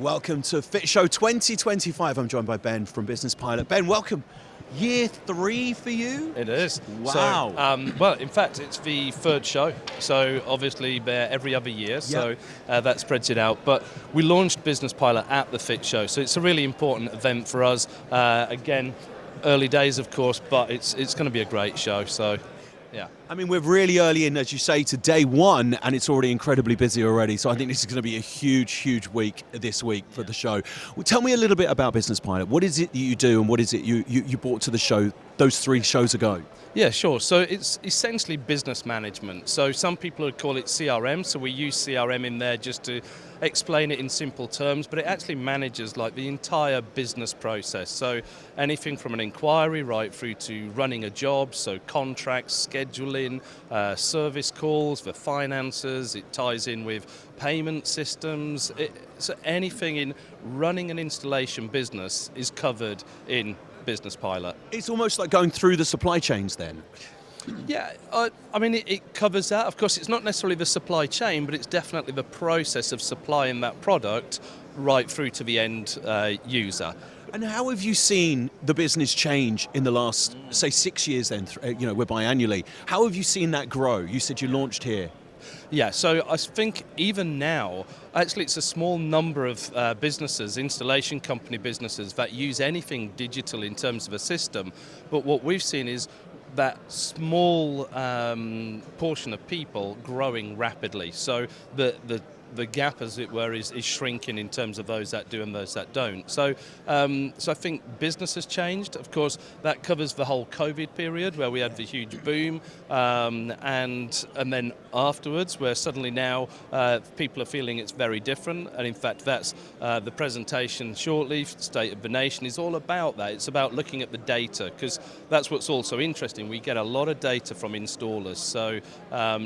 Welcome to Fit Show 2025. I'm joined by Ben from Business Pilot. Ben, welcome. Year 3 for you? It is. Wow. So, well, in fact, it's the third show. So obviously they're every other year. So that spreads it out. But we launched Business Pilot at the Fit Show. So it's a really important event for us. Again, early days, of course, but it's going to be a great show. So, yeah. I mean, we're really early in, as you say, to day 1, and it's already incredibly busy already. So I think this is going to be a huge week this week for the show. Well, tell me a little bit about Business Pilot. What is it that you do, and what is it you brought to the show those 3 shows ago? Yeah, sure. So it's essentially business management. So some people would call it CRM. So we use CRM in there just to explain it in simple terms, but it actually manages like the entire business process. So anything from an inquiry right through to running a job, so contracts, scheduling, service calls, the finances. It ties in with payment systems. So anything in running an installation business is covered in Business Pilot. It's almost like going through the supply chains then. Yeah, I mean, it covers that. Of course, it's not necessarily the supply chain, but it's definitely the process of supplying that product right through to the end user. And how have you seen the business change in the last, say, 6 years then, we're biannually? How have you seen that grow? You said you launched here. Yeah, so I think even now, actually it's a small number of businesses, installation company businesses, that use anything digital in terms of a system. But what we've seen is that small portion of people growing rapidly. So the gap, as it were, is shrinking in terms of those that do and those that don't. So I think business has changed. Of course, that covers the whole COVID period where we had the huge boom, and then afterwards, where suddenly now people are feeling it's very different. And in fact, that's the presentation shortly. State of the Nation is all about that. It's about looking at the data, because that's what's also interesting. We get a lot of data from installers, so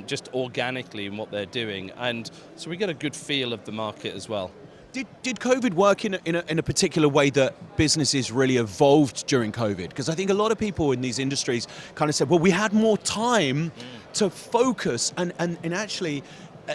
just organically in what they're doing, and so we get a good feel of the market as well. Did COVID work in a particular way that businesses really evolved during COVID? Because I think a lot of people in these industries kind of said, well, we had more time to focus, and actually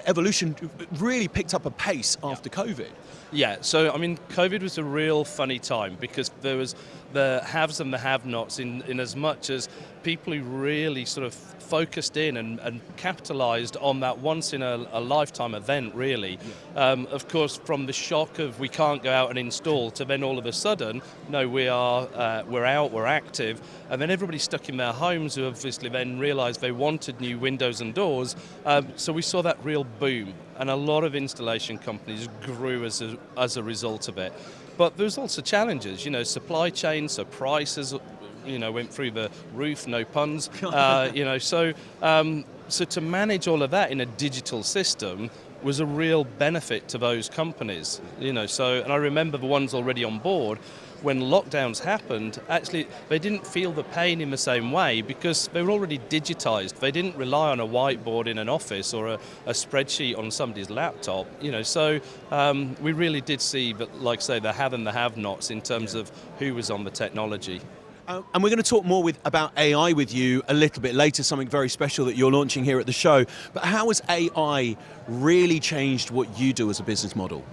evolution really picked up a pace after COVID. Yeah, so I mean, COVID was a real funny time because there was the haves and the have-nots in as much as people who really sort of focused in and capitalised on that once-in-a-lifetime event, really. Yeah. Of course, from the shock of we can't go out and install to then all of a sudden, no, we're out, we're active, and then everybody stuck in their homes who obviously then realised they wanted new windows and doors, so we saw that real boom, and a lot of installation companies grew as a result of it. But there's also challenges, supply chain, so prices, went through the roof, no puns, so to manage all of that in a digital system was a real benefit to those companies, and I remember the ones already on board. When lockdowns happened, actually they didn't feel the pain in the same way because they were already digitized. They didn't rely on a whiteboard in an office or a spreadsheet on somebody's laptop, so we really did see, like say, the have and the have-nots in terms of who was on the technology. And we're going to talk more about AI with you a little bit later, something very special that you're launching here at the show. But how has AI really changed what you do as a business model?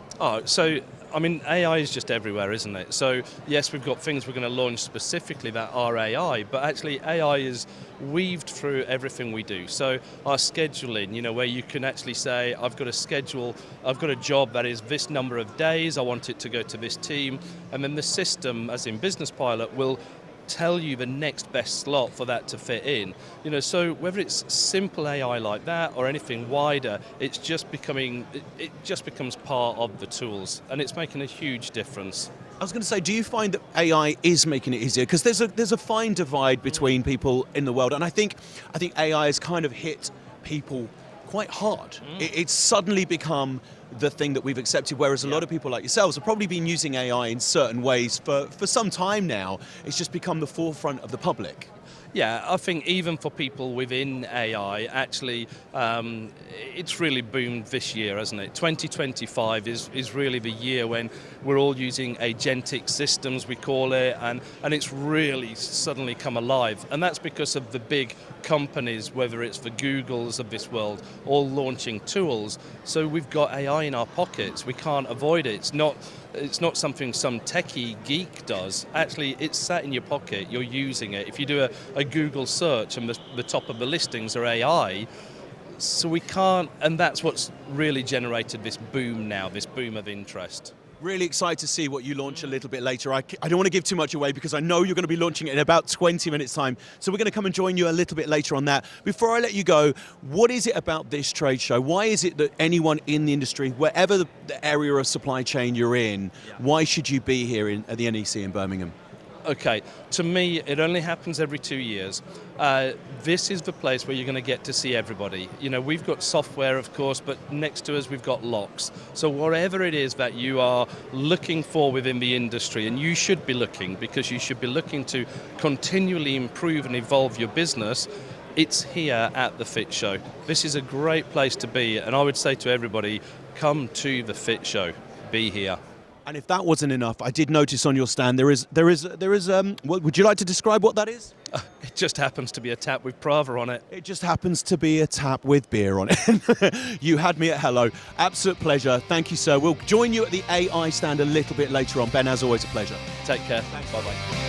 So I mean, AI is just everywhere, isn't it? So yes, we've got things we're going to launch specifically that are AI, but actually AI is weaved through everything we do. So our scheduling, where you can actually say, I've got a job that is this number of days, I want it to go to this team, and then the system, as in Business Pilot, will tell you the next best slot for that to fit in. So whether it's simple AI like that or anything wider, it just becomes part of the tools, and it's making a huge difference. I was going to say, do you find that AI is making it easier? Because there's a fine divide between people in the world, and I think AI has kind of hit people quite hard. It's suddenly become the thing that we've accepted, whereas a lot of people like yourselves have probably been using AI in certain ways for some time now. It's just become the forefront of the public. Yeah, I think even for people within AI, actually, it's really boomed this year, hasn't it? 2025 is really the year when we're all using agentic systems, we call it, and it's really suddenly come alive. And that's because of the big companies, whether it's the Googles of this world, all launching tools. So we've got AI in our pockets. We can't avoid it. It's not something some techie geek does. Actually, it's sat in your pocket. You're using it. If you do a Google search and the top of the listings are AI, so we can't, and that's what's really generated this boom now, this boom of interest. Really excited to see what you launch a little bit later. I don't want to give too much away because I know you're going to be launching it in about 20 minutes time. So we're going to come and join you a little bit later on that. Before I let you go, what is it about this trade show? Why is it that anyone in the industry, wherever the area of supply chain you're in, why should you be here at the NEC in Birmingham? Okay, to me, it only happens every 2 years. This is the place where you're going to get to see everybody. You know, we've got software, of course, but next to us we've got locks. So whatever it is that you are looking for within the industry, and you should be looking, because you should be looking to continually improve and evolve your business, it's here at the FIT Show. This is a great place to be, and I would say to everybody, come to the FIT Show, be here. And if that wasn't enough, I did notice on your stand there is would you like to describe what that is? It just happens to be a tap with Prava on it. It just happens to be a tap with beer on it. You had me at hello. Absolute pleasure. Thank you, sir. We'll join you at the AI stand a little bit later on. Ben, as always, a pleasure. Take care. Thanks. Bye-bye.